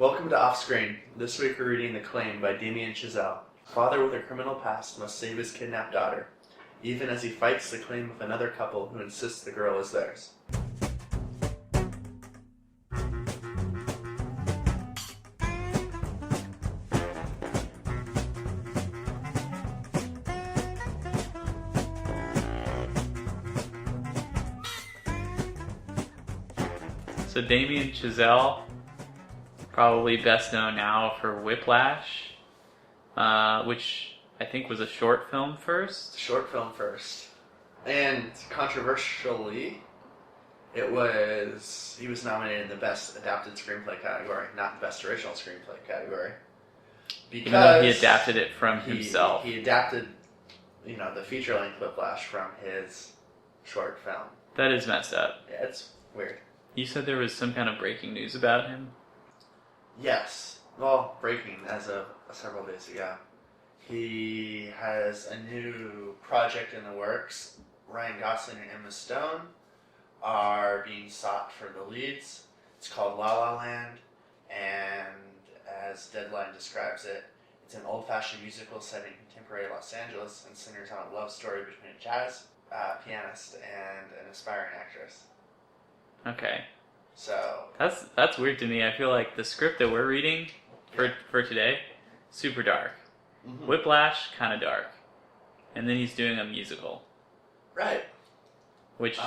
Welcome to Offscreen. This week we're reading The Claim by Damien Chazelle. Father with a criminal past must save his kidnapped daughter, even as he fights the claim of another couple who insists the girl is theirs. So Damien Chazelle, probably best known now for Whiplash, which I think was a short film first. And controversially, he was nominated in the Best Adapted Screenplay category, not the Best Original Screenplay category. Because even though he adapted it from himself. He adapted, the feature-length Whiplash from his short film. That is messed up. Yeah, it's weird. You said there was some kind of breaking news about him? Yes. Well, breaking as of several days ago. He has a new project in the works. Ryan Gosling and Emma Stone are being sought for the leads. It's called La La Land, and as Deadline describes it, it's an old-fashioned musical set in contemporary Los Angeles and centers on a love story between a jazz pianist and an aspiring actress. Okay. So that's weird to me. I feel like the script that we're reading for today, super dark. Mm-hmm. Whiplash, kind of dark. And then he's doing a musical. Right. Which,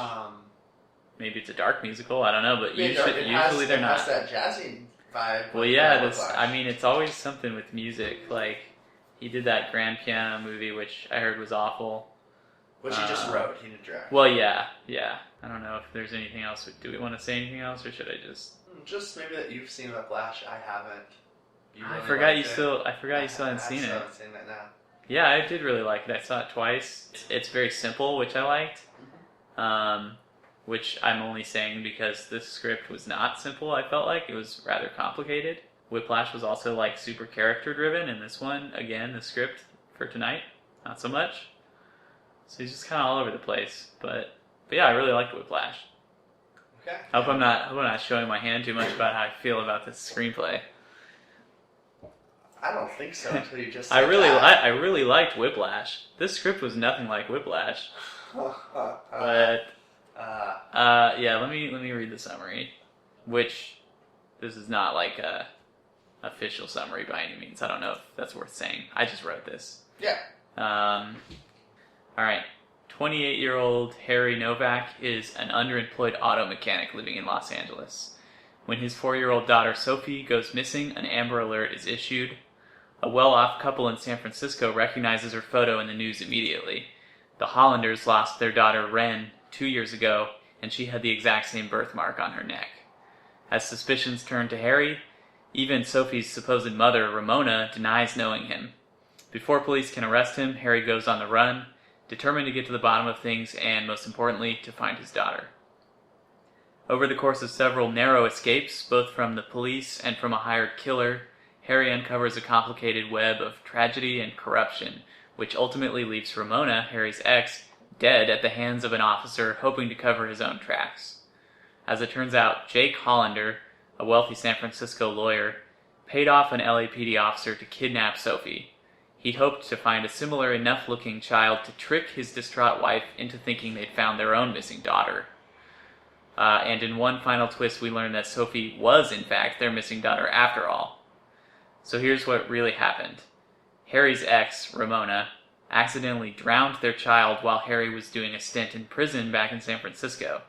maybe it's a dark musical, I don't know, but usually they're not. It has that jazzy vibe. Well, yeah, it's always something with music. Like, he did that grand piano movie, which I heard was awful. Which he just wrote, he didn't direct. Well, yeah. I don't know if there's anything else. Do we want to say anything else, or should I just... Just maybe that you've seen Whiplash, I haven't. I forgot you still hadn't seen it. I haven't seen that now. Yeah, I did really like it. I saw it twice. It's very simple, which I liked. Which I'm only saying because this script was not simple, I felt like. It was rather complicated. Whiplash was also like super character driven, and this one, again, the script for tonight, not so much. So he's just kind of all over the place. But yeah, I really liked Whiplash. Okay. I hope I'm not showing my hand too much about how I feel about this screenplay. I don't think so until you just said I really liked Whiplash. This script was nothing like Whiplash. But let me read the summary, which this is not like a official summary by any means. I don't know if that's worth saying. I just wrote this. Yeah. All right. 28-year-old Harry Novak is an underemployed auto mechanic living in Los Angeles. When his 4-year-old daughter Sophie goes missing, an Amber Alert is issued. A well-off couple in San Francisco recognizes her photo in the news immediately. The Hollanders lost their daughter Ren 2 years ago, and she had the exact same birthmark on her neck. As suspicions turn to Harry, even Sophie's supposed mother, Ramona, denies knowing him. Before police can arrest him, Harry goes on the run, determined to get to the bottom of things and, most importantly, to find his daughter. Over the course of several narrow escapes, both from the police and from a hired killer, Harry uncovers a complicated web of tragedy and corruption, which ultimately leaves Ramona, Harry's ex, dead at the hands of an officer hoping to cover his own tracks. As it turns out, Jake Hollander, a wealthy San Francisco lawyer, paid off an LAPD officer to kidnap Sophie. He'd hoped to find a similar enough-looking child to trick his distraught wife into thinking they'd found their own missing daughter. And in one final twist, we learn that Sophie was, in fact, their missing daughter after all. So here's what really happened. Harry's ex, Ramona, accidentally drowned their child while Harry was doing a stint in prison back in San Francisco.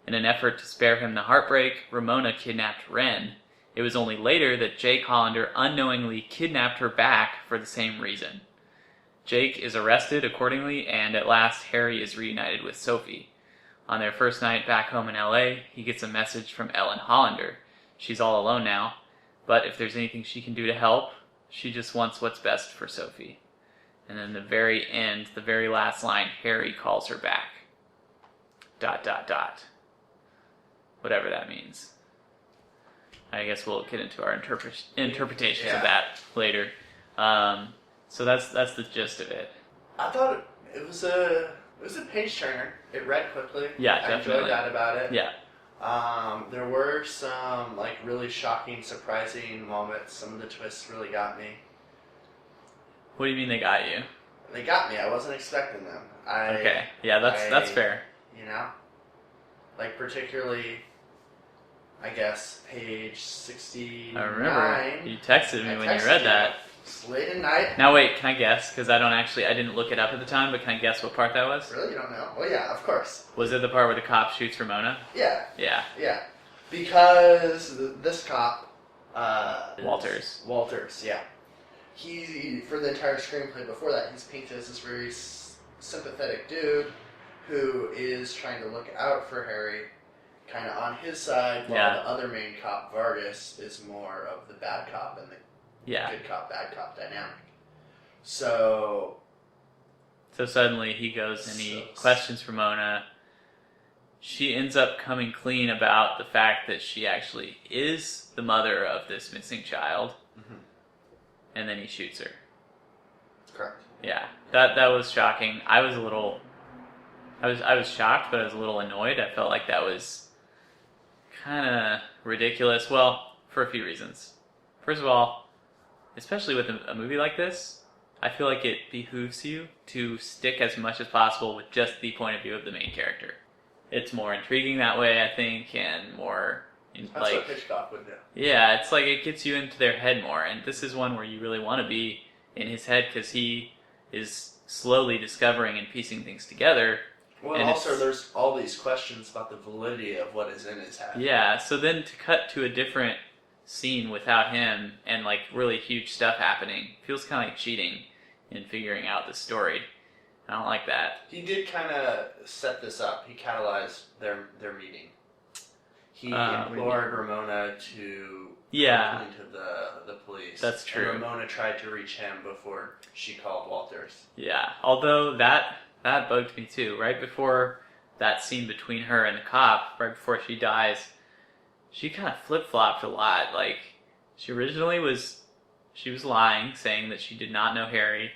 In an effort to spare him the heartbreak, Ramona kidnapped Ren. It was only later that Jake Hollander unknowingly kidnapped her back for the same reason. Jake is arrested accordingly, and at last Harry is reunited with Sophie. On their first night back home in LA, he gets a message from Ellen Hollander. She's all alone now, but if there's anything she can do to help, she just wants what's best for Sophie. And then the very end, the very last line, Harry calls her back. ... Whatever that means. I guess we'll get into our interpretations of that later. So that's the gist of it. I thought it was a page turner. It read quickly. Yeah, I definitely. enjoyed that about it. Yeah. There were some like really shocking, surprising moments. Some of the twists really got me. What do you mean they got you? They got me. I wasn't expecting them. Okay, yeah, that's fair. You know, like particularly, I guess page 69. I remember you texted me when you read that. It's late at night. Now wait, can I guess? Because I didn't look it up at the time, but can I guess what part that was? Really, you don't know? Well, yeah, of course. Was it the part where the cop shoots Ramona? Yeah. Yeah. Yeah, because this cop, Walters, yeah. He, for the entire screenplay before that, he's painted as this very sympathetic dude who is trying to look out for Harry, kind of on his side, while the other main cop, Vargas, is more of the bad cop and the good cop, bad cop dynamic. So suddenly he goes and he questions Ramona. She ends up coming clean about the fact that she actually is the mother of this missing child. Mm-hmm. And then he shoots her. Correct. Yeah, that was shocking. I was shocked, but I was a little annoyed. I felt like that was kind of ridiculous. Well, for a few reasons. First of all, especially with a movie like this, I feel like it behooves you to stick as much as possible with just the point of view of the main character. It's more intriguing that way, I think, and more... That's what Hitchcock would do. Yeah, it's like it gets you into their head more, and this is one where you really want to be in his head because he is slowly discovering and piecing things together. Well, and also there's all these questions about the validity of what is in his head. Yeah, so then to cut to a different scene without him and like really huge stuff happening feels kind of like cheating in figuring out the story. I don't like that. He did kind of set this up. He catalyzed their meeting. He implored Ramona to complain to the police. That's true. And Ramona tried to reach him before she called Walters. Yeah, although that bugged me too. Right before that scene between her and the cop, right before she dies, she kind of flip-flopped a lot. Like, she originally was lying, saying that she did not know Harry.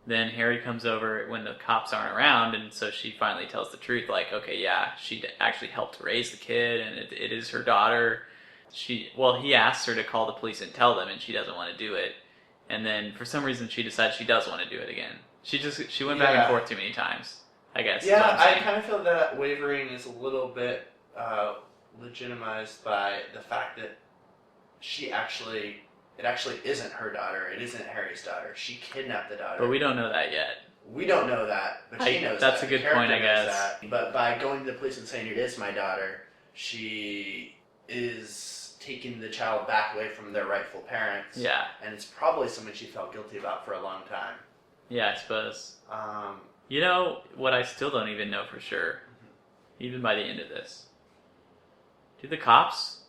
Then Harry comes over when the cops aren't around, and so she finally tells the truth, like, okay, yeah, she actually helped raise the kid, and it is her daughter. He asks her to call the police and tell them, and she doesn't want to do it. And then, for some reason, she decides she does want to do it again. She went back and forth too many times, I guess. Yeah, I kind of feel that wavering is a little bit legitimized by the fact that it actually isn't her daughter. It isn't Harry's daughter. She kidnapped the daughter. But we don't know that yet. We don't know that, but she knows that's that. That's a good point, I guess. But by going to the police and saying it is my daughter, she is taking the child back away from their rightful parents. Yeah. And it's probably something she felt guilty about for a long time. Yeah, I suppose. You know what I still don't even know for sure, even by the end of this? Do the cops,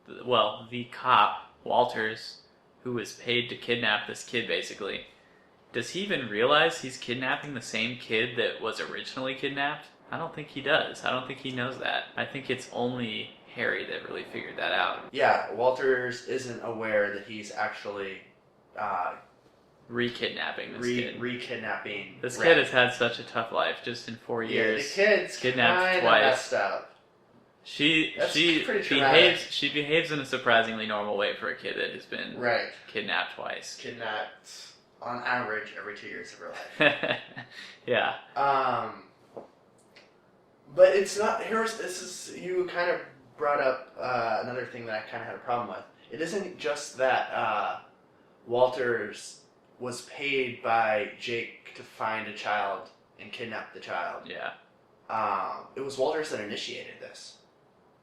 the cop, Walters, who was paid to kidnap this kid basically, does he even realize he's kidnapping the same kid that was originally kidnapped? I don't think he does. I don't think he knows that. I think it's only Harry that really figured that out. Yeah, Walters isn't aware that he's actually re-kidnapping this kid. Re-kidnapping. This kid has had such a tough life just in 4 years. The kid's kidnapped twice. Messed up. She behaves in a surprisingly normal way for a kid that has been kidnapped twice. Kidnapped on average every 2 years of her life. Yeah. But it's not. You kind of brought up another thing that I kind of had a problem with. It isn't just that Walters was paid by Jake to find a child and kidnap the child. Yeah. It was Walters that initiated this.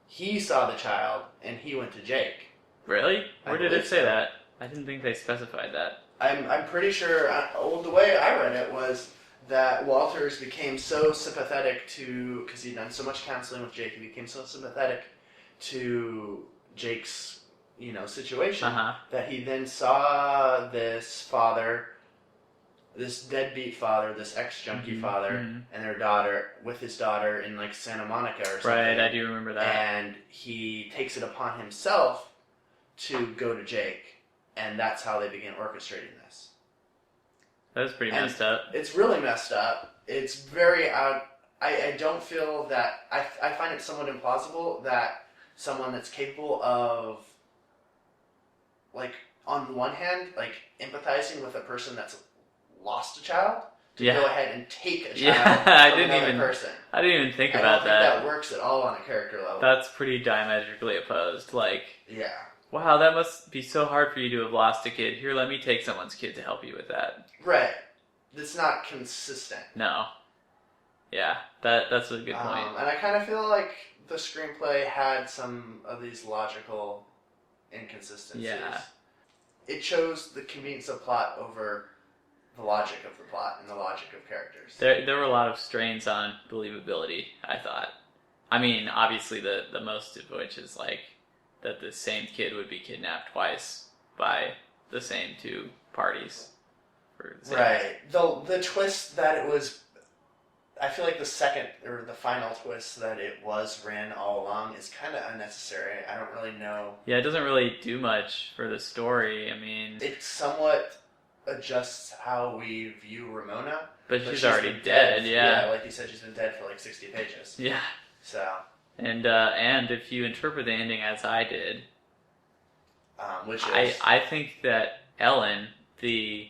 He saw the child, and he went to Jake. Really? Where did it say that? I didn't think they specified that. I'm pretty sure, the way I read it was that Walters became so sympathetic to, because he'd done so much counseling with Jake, he became so sympathetic to Jake's, situation, that he then saw this father, this deadbeat father, this ex-junkie father, and their daughter, with his daughter in like Santa Monica or something. Right, I do remember that. And he takes it upon himself to go to Jake, and that's how they begin orchestrating this. That was pretty messed up. It's really messed up. It's very out I don't feel that I find it somewhat implausible that someone that's capable of, like, on the one hand, like empathizing with a person that's lost a child to go ahead and take a child from another person. I didn't even think about I don't that. think that works at all on a character level. That's pretty diametrically opposed. Like, yeah. Wow, that must be so hard for you to have lost a kid. Here, let me take someone's kid to help you with that. Right. It's not consistent. No. Yeah, that's a good point. And I kind of feel like the screenplay had some of these logical inconsistencies. Yeah. It chose the convenience of plot over the logic of the plot and the logic of characters. There were a lot of strains on believability, I thought. I mean, obviously the most of which is like that the same kid would be kidnapped twice by the same two parties. Right. The twist that it was, I feel like the second or the final twist that it was Ren all along is kind of unnecessary. I don't really know. Yeah, it doesn't really do much for the story. I mean, it somewhat adjusts how we view Ramona. But she's already dead. Yeah, like you said, she's been dead for like 60 pages. Yeah. So. And if you interpret the ending as I did, which is I think that Ellen, the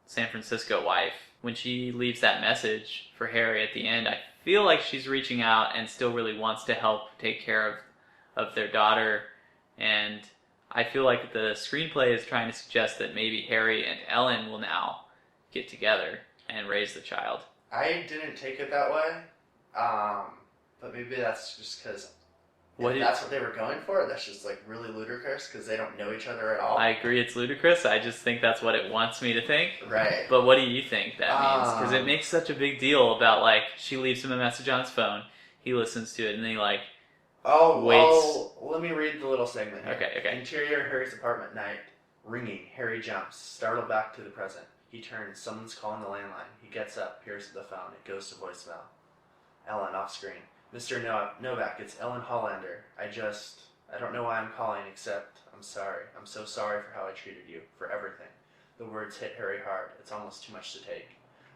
San Francisco wife, when she leaves that message for Harry at the end, I feel like she's reaching out and still really wants to help take care of their daughter. And I feel like the screenplay is trying to suggest that maybe Harry and Ellen will now get together and raise the child. I didn't take it that way, but maybe that's just because that's what they were going for. That's just like really ludicrous because they don't know each other at all. I agree it's ludicrous. I just think that's what it wants me to think. Right. But what do you think that means? Because it makes such a big deal about, like, she leaves him a message on his phone, he listens to it, and then he, like, waits. Let me read the little segment here. Okay. Interior Harry's apartment night. Ringing. Harry jumps, startled back to the present. He turns. Someone's calling the landline. He gets up, peers at the phone. It goes to voicemail. Ellen off screen. Mr. Novak, it's Ellen Hollander. I don't know why I'm calling, except I'm sorry. I'm so sorry for how I treated you, for everything. The words hit Harry hard. It's almost too much to take.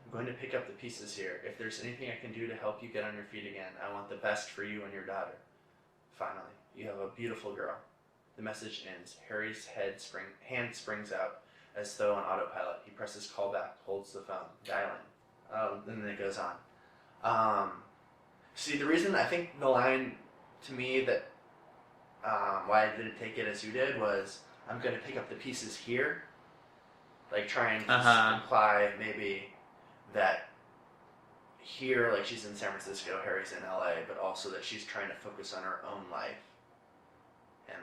I'm going to pick up the pieces here. If there's anything I can do to help you get on your feet again, I want the best for you and your daughter. Finally, you have a beautiful girl. The message ends. Harry's hand springs out as though on autopilot. He presses call back, holds the phone, dialing. And then it goes on. See, the reason I think the line to me that why I didn't take it as you did was, I'm going to pick up the pieces here. Like trying to imply maybe that here, like she's in San Francisco, Harry's in LA, but also that she's trying to focus on her own life. And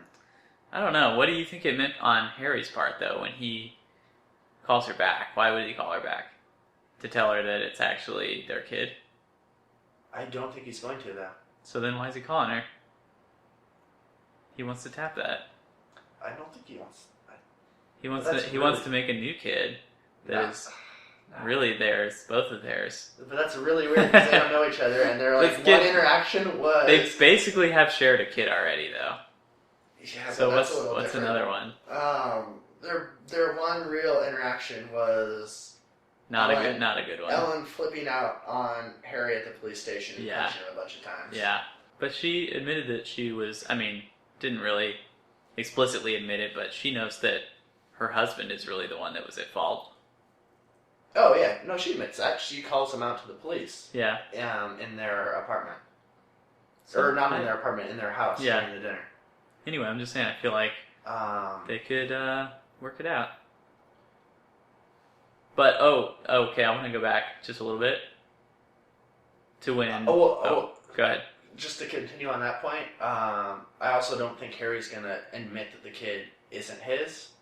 I don't know. What do you think it meant on Harry's part, though, when he calls her back? Why would he call her back? To tell her that it's actually their kid? I don't think he's going to, though. So then why is he calling her? He wants to tap that. I don't think he wants. He wants to make a new kid that is really theirs, both of theirs. But that's really weird because they don't know each other, and they're like one interaction was. They basically have shared a kid already, though. Yeah. So what's different. another one? Their one real interaction was. Not a good one. Ellen flipping out on Harry at the police station and punching him a bunch of times. Yeah. But she admitted that she was, didn't really explicitly admit it, but she knows that her husband is really the one that was at fault. Oh, yeah. No, she admits that. She calls him out to the police. Yeah. In their apartment. So or not in their apartment, in their house during the dinner. Anyway, I'm just saying, I feel like they could work it out. But, okay, I want to go back just a little bit to when... Go ahead. Just to continue on that point, I also don't think Harry's going to admit that the kid isn't his,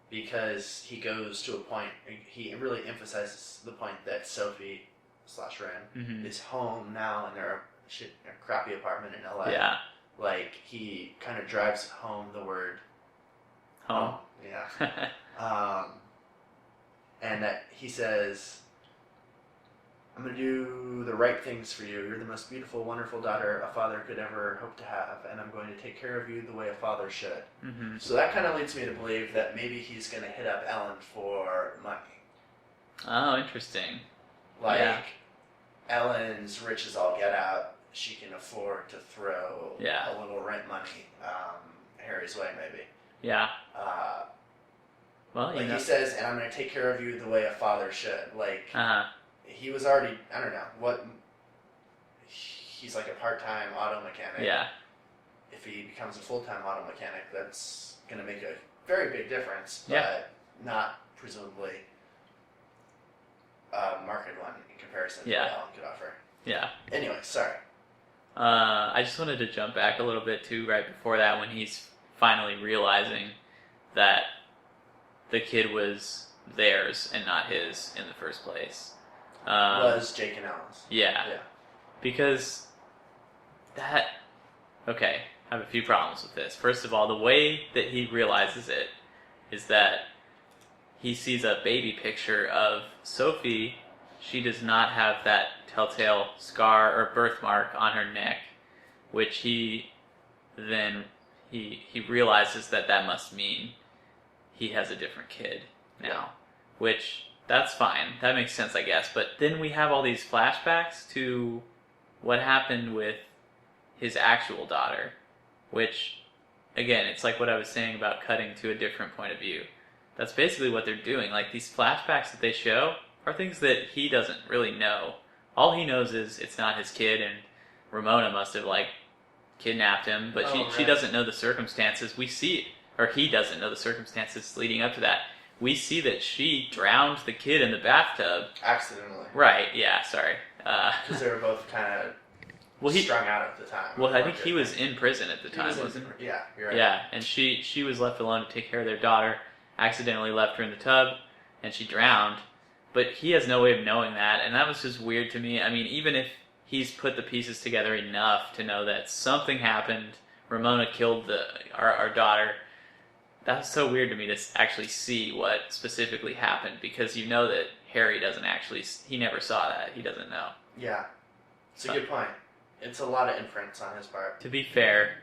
because he goes to a point, he really emphasizes the point that Sophie / Ren is home now in their crappy apartment in LA. Yeah. Like, he kind of drives home the word home. Yeah. And that he says, I'm going to do the right things for you. You're the most beautiful, wonderful daughter a father could ever hope to have, and I'm going to take care of you the way a father should. Mm-hmm. So that kind of leads me to believe that maybe he's going to hit up Ellen for money. Oh, interesting. Like, Ellen's rich as all get out. She can afford to throw a little rent money Harry's way, maybe. Yeah. Like he says, and I'm going to take care of you the way a father should. Like, he was already, I don't know, he's like a part-time auto mechanic. Yeah. If he becomes a full-time auto mechanic, that's going to make a very big difference, but not presumably a market one in comparison to what Ellen could offer. Yeah. Anyway, sorry. I just wanted to jump back a little bit too, right before that, when he's finally realizing that the kid was theirs and not his in the first place. Was Jake and Ellen's. Yeah. Because okay, I have a few problems with this. First of all, the way that he realizes it is that he sees a baby picture of Sophie. She does not have that telltale scar or birthmark on her neck, which he realizes that must mean he has a different kid now, which that's fine. That makes sense, I guess. But then we have all these flashbacks to what happened with his actual daughter, which, again, it's like what I was saying about cutting to a different point of view. That's basically what they're doing. Like, these flashbacks that they show are things that he doesn't really know. All he knows is it's not his kid, and Ramona must have, like, kidnapped him, but she doesn't know the circumstances. We see, or he doesn't know the circumstances leading up to that. We see that she drowned the kid in the bathtub. Accidentally. Right, yeah, sorry. Because they were both kind of strung out at the time. Well, I think he was in prison at the time, wasn't he? Yeah, you're right. Yeah, and she was left alone to take care of their daughter, accidentally left her in the tub, and she drowned. But he has no way of knowing that, and that was just weird to me. I mean, even if he's put the pieces together enough to know that something happened, Ramona killed our daughter, that's so weird to me to actually see what specifically happened, because you know that Harry doesn't actually, he never saw that, he doesn't know. Yeah, it's a good point. It's a lot of inference on his part. To be fair,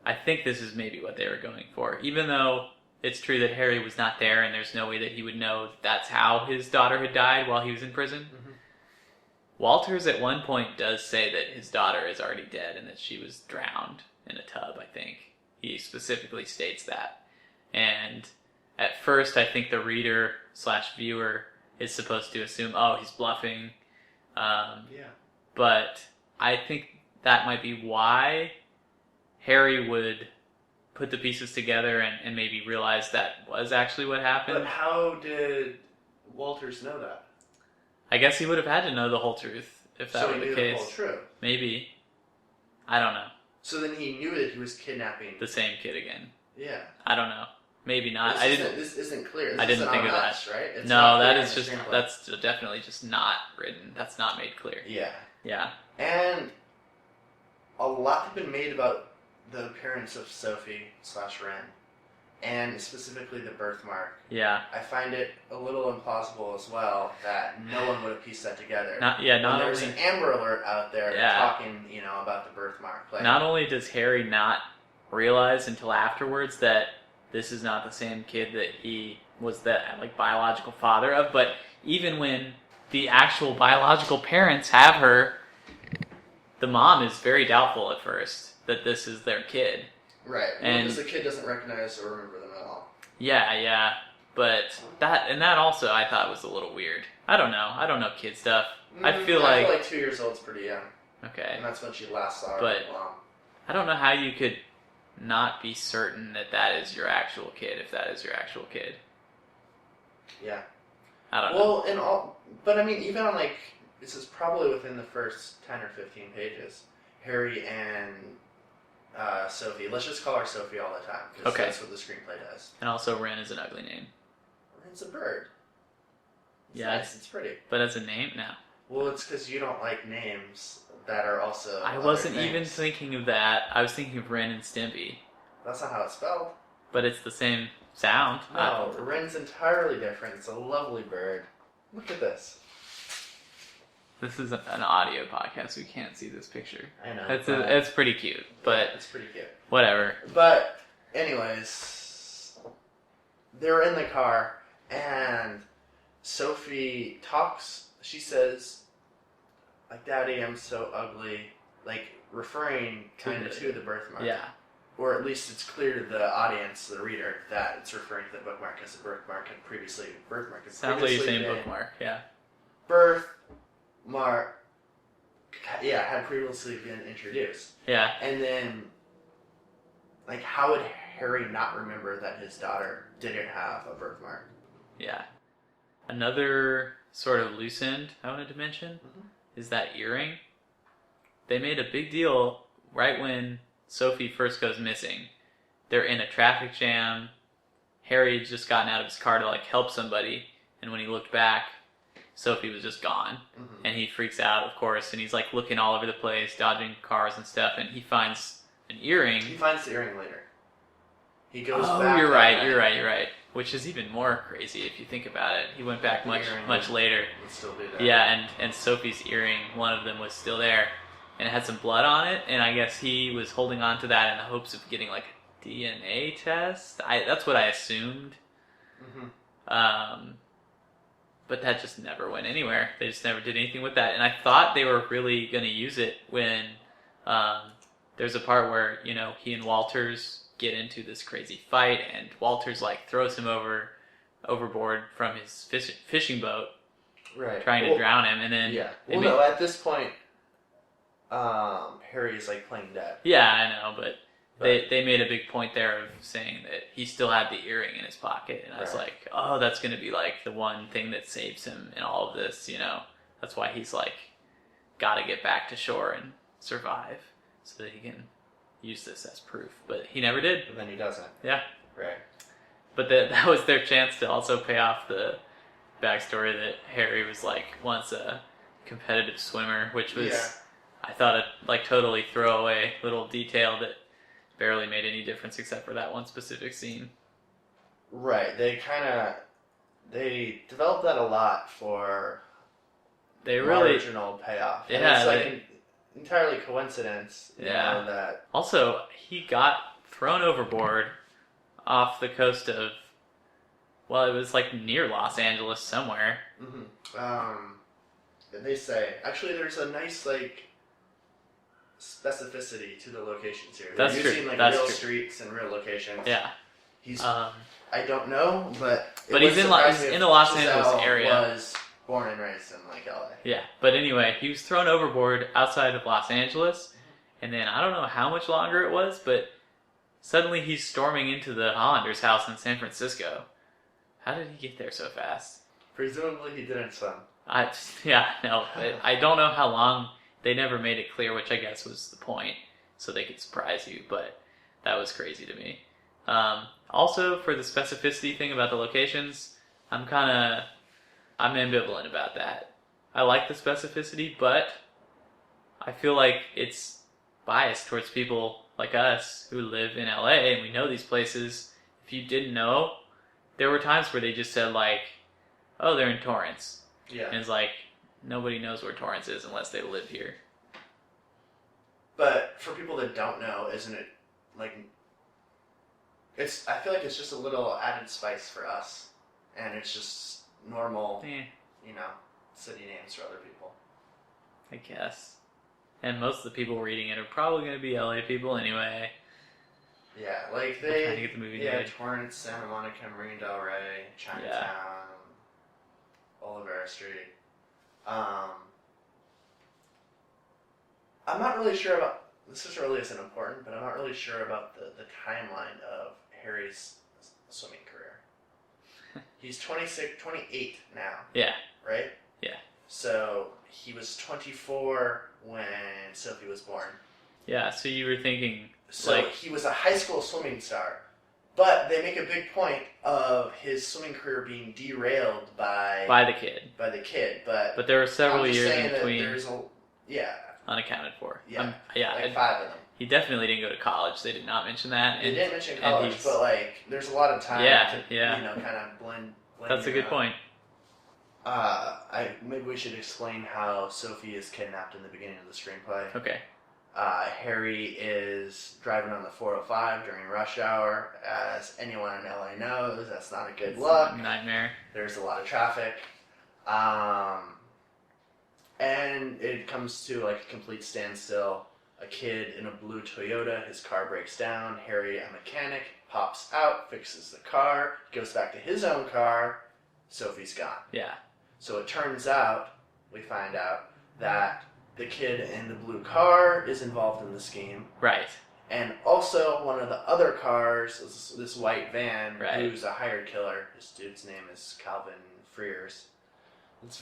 I think this is maybe what they were going for, even though it's true that Harry was not there and there's no way that he would know that's how his daughter had died while he was in prison. Mm-hmm. Walters at one point does say that his daughter is already dead and that she was drowned in a tub, I think. He specifically states that. And at first, I think the reader/viewer is supposed to assume, oh, he's bluffing. But I think that might be why Harry would put the pieces together and maybe realize that was actually what happened. But how did Walters know that? I guess he would have had to know the whole truth if that were the case. The whole truth. Maybe. I don't know. So then he knew that he was kidnapping the same kid again. Yeah. I don't know. Maybe not. This isn't clear. I didn't think of that. Right? It's no, that's definitely just not written. That's not made clear. Yeah. Yeah. And a lot has been made about the appearance of Sophie/Ren, and specifically the birthmark. Yeah. I find it a little implausible as well that no one would have pieced that together. There's an Amber Alert out there talking, about the birthmark. Like, not only does Harry not realize until afterwards that this is not the same kid that he was the biological father of, but even when the actual biological parents have her, the mom is very doubtful at first that this is their kid. Right, because the kid doesn't recognize or remember them at all. Yeah, but that also I thought was a little weird. I don't know kid stuff. I feel like 2 years old is pretty young. Okay. And that's when she last saw her mom. I don't know how you could not be certain that is your actual kid if that is your actual kid. Yeah. I don't know. Well, but I mean, even on this is probably within the first 10 or 15 pages, Harry and Sophie, let's just call her Sophie all the time, because that's what the screenplay does. And also Ren is an ugly name. Ren's a bird. It's nice, it's pretty. But as a name? No. Well, it's because you don't like names that are also I wasn't even thinking of that. I was thinking of Ren and Stimpy. That's not how it's spelled. But it's the same sound. No, Ren's entirely different. It's a lovely bird. Look at this. This is an audio podcast. We can't see this picture. I know. It's pretty cute, but it's pretty cute. Whatever. But anyways, they're in the car, and Sophie talks. She says, like, Daddy, I'm so ugly, like, referring kind of to the birthmark. Yeah. Or at least it's clear to the audience, the reader, that it's referring to the bookmark, because the birthmark had previously Sounds like you're saying bookmark, yeah. Birthmark, yeah, had previously been introduced. Yeah. And then, like, how would Harry not remember that his daughter didn't have a birthmark? Yeah. Another sort of loose end I wanted to mention is that earring. They made a big deal right when Sophie first goes missing. They're in a traffic jam. Harry had just gotten out of his car to, like, help somebody, and when he looked back, Sophie was just gone. And he freaks out, of course, and he's, like, looking all over the place, dodging cars and stuff, and he finds an earring. He finds the earring later. He goes back. Oh, you're right. Which is even more crazy if you think about it. He went back much later. Would still be there. Yeah, and Sophie's earring, one of them was still there. And it had some blood on it, and I guess he was holding on to that in the hopes of getting, like, a DNA test. That's what I assumed. But that just never went anywhere. They just never did anything with that. And I thought they were really going to use it when there's a part where, you know, he and Walters get into this crazy fight, and Walters, like, throws him overboard from his fishing boat, trying to drown him, and then... Yeah. No, at this point... Harry's, like, playing dead. Yeah, I know, but they made a big point there of saying that he still had the earring in his pocket, and I was like, oh, that's going to be, like, the one thing that saves him in all of this, you know? That's why he's, like, got to get back to shore and survive so that he can use this as proof. But he never did. But then he doesn't. Yeah. Right. But that was their chance to also pay off the backstory that Harry was, like, once a competitive swimmer, which was... Yeah. I thought a, like, totally throwaway little detail that barely made any difference except for that one specific scene. Right. They developed that a lot for marginal payoff. Yeah. And it's like entirely coincidence. You know, that. Also, he got thrown overboard off the coast of, well, it was like near Los Angeles somewhere. They say, actually, there's a nice, like, specificity to the locations here. They're using like real streets and real locations. Yeah. He's I don't know, but he's in the Los Angeles area. Was born and raised in like LA. Yeah, but anyway, he was thrown overboard outside of Los Angeles, and then I don't know how much longer it was, but suddenly he's storming into the Hollander's house in San Francisco. How did he get there so fast? Presumably he didn't swim. I don't know how long. They never made it clear, which I guess was the point, so they could surprise you, but that was crazy to me. Also, for the specificity thing about the locations, I'm ambivalent about that. I like the specificity, but I feel like it's biased towards people like us who live in LA and we know these places. If you didn't know, there were times where they just said, like, oh, they're in Torrance. Yeah. And it's like, nobody knows where Torrance is unless they live here. But for people that don't know, isn't it, like, I feel like it's just a little added spice for us. And it's just normal, you know, city names for other people. I guess. And most of the people reading it are probably going to be LA people anyway. Yeah, like trying to get the movie made. Torrance, Santa Monica, Marina Del Rey, Chinatown, Olivera Street. I'm not really sure about, this really isn't important, but I'm not really sure about the timeline of Harry's swimming career. He's 28 now. Yeah. Right? Yeah. So he was 24 when Sophie was born. Yeah, so you were thinking... So like, he was a high school swimming star. But they make a big point of his swimming career being derailed by the kid. But there were several years in between. Unaccounted for. Yeah. Like 5 of them. He definitely didn't go to college. They did not mention that. They didn't mention college, but like there's a lot of time to you know, kind of blend. That's a good point. Maybe we should explain how Sophie is kidnapped in the beginning of the screenplay. Okay. Harry is driving on the 405 during rush hour. As anyone in LA knows, that's not a good look. Nightmare. There's a lot of traffic. And it comes to like a complete standstill. A kid in a blue Toyota, his car breaks down. Harry, a mechanic, pops out, fixes the car, goes back to his own car. Sophie's gone. Yeah. So it turns out, we find out, that the kid in the blue car is involved in the scheme. Right. And also one of the other cars is this white van, Right. who's a hired killer. This dude's name is Calvin Frears. It's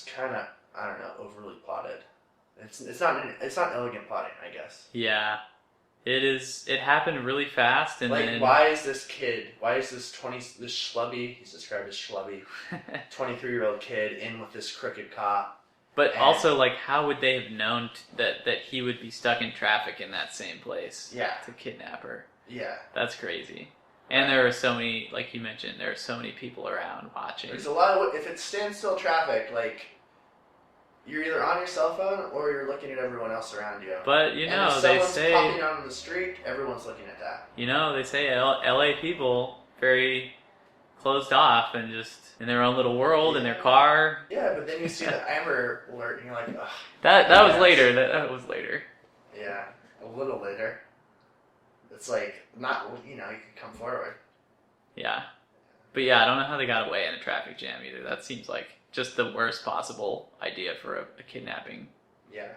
kind of, I don't know, overly plotted. It's not elegant plotting, I guess. Yeah. It is. It happened really fast, and like, then why is this schlubby, he's described as schlubby, 23-year-old kid in with this crooked cop? But also, like, how would they have known that he would be stuck in traffic in that same place? Yeah. To kidnap her. Yeah. That's crazy. And there are so many, like you mentioned, there are so many people around watching. There's a lot of, if it's standstill traffic, like, you're either on your cell phone or you're looking at everyone else around you. But, and if they someone's say, popping out on the street, everyone's looking at that. They say LA people, very closed off and just in their own little world, in their car. Yeah, but then you see the Amber Alert and you're like, ugh. That was later. That was later. Yeah, a little later. It's like, not, you can come forward. Yeah. But yeah, I don't know how they got away in a traffic jam either. That seems like just the worst possible idea for a kidnapping. Yeah.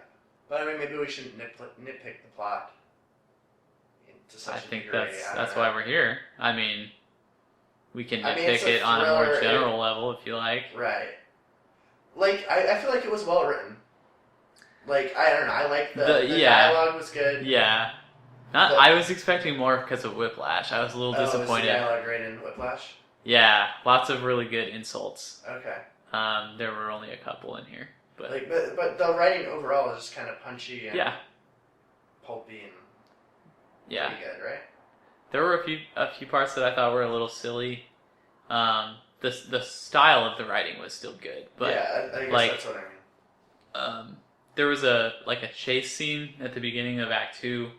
But I mean, maybe we shouldn't nitpick the plot to such I a think degree. that's why we're here. I mean, we can nitpick it's a it on a more thriller, general level if you like. Right. Like, I feel like it was well written. Like, I don't know, I like the dialogue was good. Yeah. I was expecting more because of Whiplash. I was a little disappointed. Was the dialogue great in Whiplash? Yeah, lots of really good insults. Okay. There were only a couple in here, but but the writing overall is just kind of punchy and pulpy and pretty good, right? There were a few parts that I thought were a little silly. The style of the writing was still good, but I guess that's what I mean. There was a chase scene at the beginning of Act 2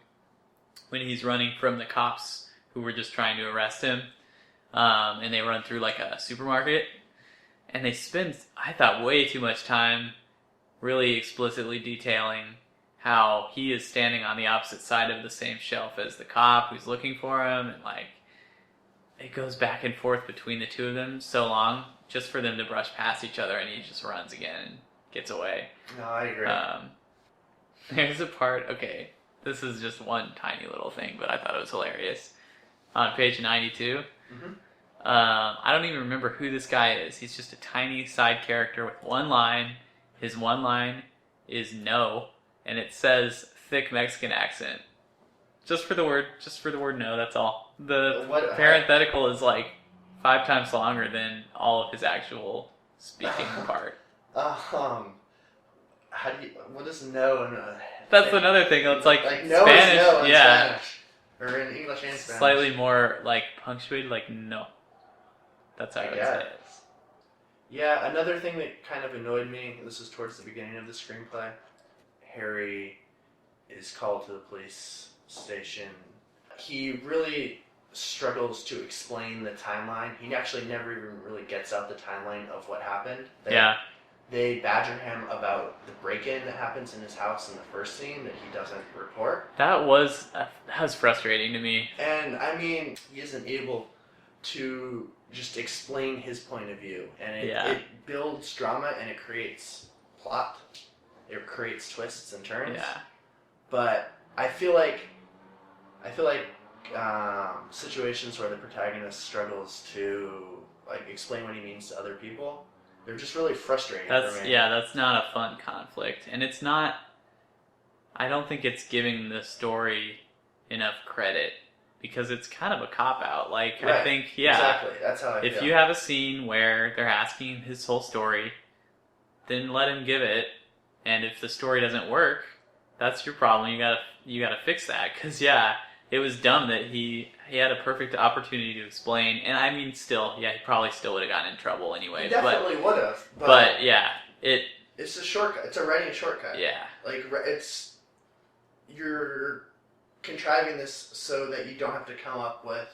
when he's running from the cops who were just trying to arrest him, and they run through like a supermarket, and they spend, I thought, way too much time really explicitly detailing how he is standing on the opposite side of the same shelf as the cop who's looking for him, and like it goes back and forth between the two of them so long just for them to brush past each other, and he just runs again and gets away. No, I agree. There's a part, okay, this is just one tiny little thing, but I thought it was hilarious. On page 92, I don't even remember who this guy is. He's just a tiny side character with one line. His one line is no, and it says thick Mexican accent. Just for the word no, that's all. The parenthetical is like 5 times longer than all of his actual speaking part. What is no in That's another thing. It's like no Spanish, is no in yeah. Spanish. Or in English and Spanish. Slightly more like punctuated, like no. That's how I would say it. Yeah, another thing that kind of annoyed me, this is towards the beginning of the screenplay, Harry is called to the police station. He really struggles to explain the timeline. He actually never even really gets out the timeline of what happened. They badger him about the break-in that happens in his house in the first scene that he doesn't report. That was frustrating to me. And, I mean, he isn't able to just explain his point of view. And it builds drama and it creates plot. It creates twists and turns. Yeah. But I feel like situations where the protagonist struggles to explain what he means to other people, they're just really frustrating for me. Yeah, that's not a fun conflict. And it's not, I don't think it's giving the story enough credit because it's kind of a cop-out. Like, right. I think, exactly. That's how I feel. If you have a scene where they're asking his whole story, then let him give it. And if the story doesn't work, that's your problem. You gotta fix that. Because, it was dumb that he had a perfect opportunity to explain. And I mean, still, he probably still would have gotten in trouble anyway. He definitely would have. But it's a shortcut. It's a writing shortcut. Yeah. You're contriving this so that you don't have to come up with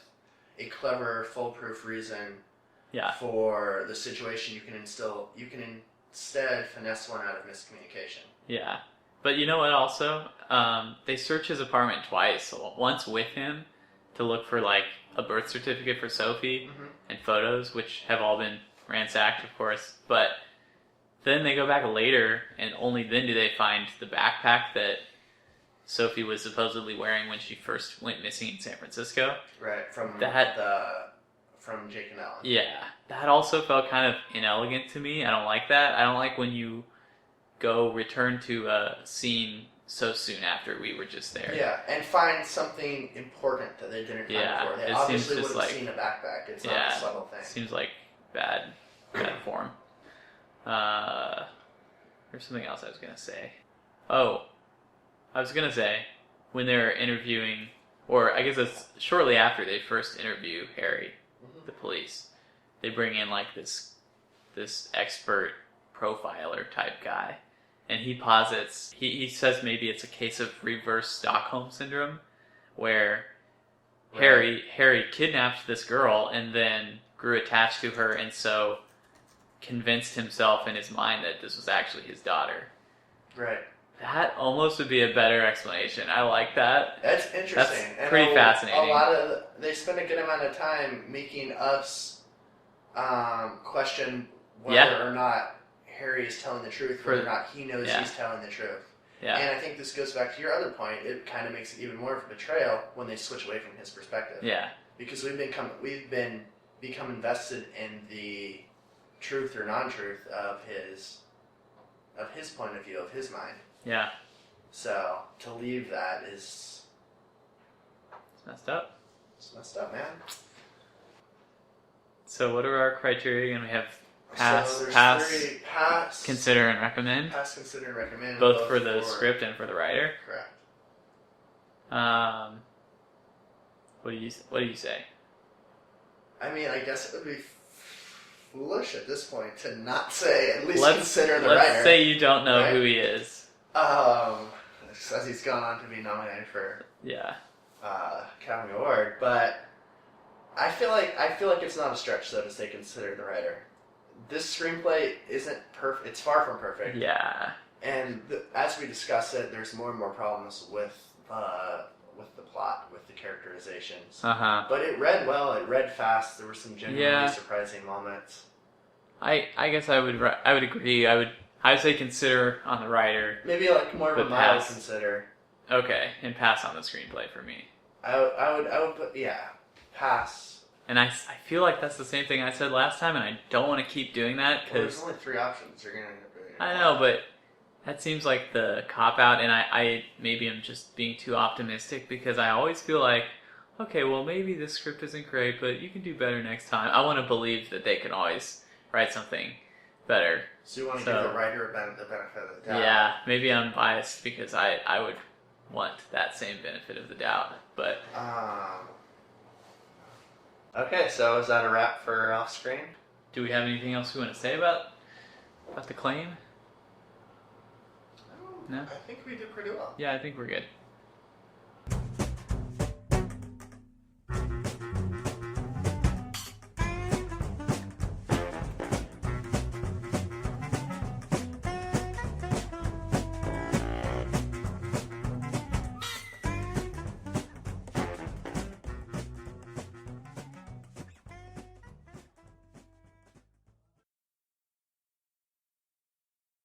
a clever, foolproof reason Yeah. for the situation. You can instead finesse one out of miscommunication. Yeah. But you know what also? They search his apartment twice. Once with him to look for like a birth certificate for Sophie and photos, which have all been ransacked, of course. But then they go back later, and only then do they find the backpack that Sophie was supposedly wearing when she first went missing in San Francisco. Right, from Jake and Ellen. Yeah, that also felt kind of inelegant to me. I don't like that. I don't like when you return to a scene so soon after we were just there. Yeah, and find something important that they didn't find before. They obviously would have seen a backpack. It's not a subtle thing. Seems like bad form. There's something else I was going to say. Oh, I was going to say, when they're interviewing, or I guess it's shortly after they first interview Harry, the police, they bring in like this expert profiler type guy. And he posits, he says maybe it's a case of reverse Stockholm syndrome, where Harry kidnapped this girl and then grew attached to her, and so convinced himself in his mind that this was actually his daughter. Right. That almost would be a better explanation. I like that. That's interesting. That's pretty fascinating. They spend a good amount of time making us question whether or not Harry is telling the truth, whether or not he knows he's telling the truth. Yeah. And I think this goes back to your other point. It kind of makes it even more of a betrayal when they switch away from his perspective. Yeah. Because we've become invested in the truth or non-truth of his point of view, of his mind. Yeah. So to leave that is it's messed up. It's messed up, man. So what are our criteria? And we have pass, consider and recommend. Pass, consider, and recommend. Both for the script and for the writer. Correct. What do you say? I mean, I guess it would be foolish at this point to not say at least consider the writer. Let's say you don't know who he is. As he's gone on to be nominated for Academy Award, but I feel like it's not a stretch though to say consider the writer. This screenplay isn't perfect. It's far from perfect. Yeah. And as we discuss it, there's more and more problems with the plot, with the characterizations. But it read well. It read fast. There were some genuinely surprising moments. I guess I would agree. I would say consider on the writer. Maybe like more of a mild consider. Okay, and pass on the screenplay for me. I would put pass. And I feel like that's the same thing I said last time, and I don't want to keep doing that because there's only 3 options. You're gonna end up doing it. I know, but that seems like the cop out, and I maybe I'm just being too optimistic because I always feel like, okay, well maybe this script isn't great, but you can do better next time. I want to believe that they can always write something better. So you want to give the writer the benefit of the doubt? Yeah, maybe I'm biased because I would want that same benefit of the doubt, but. Okay, so is that a wrap for Off Screen? Do we have anything else we want to say about the claim? No? I think we did pretty well. Yeah, I think we're good.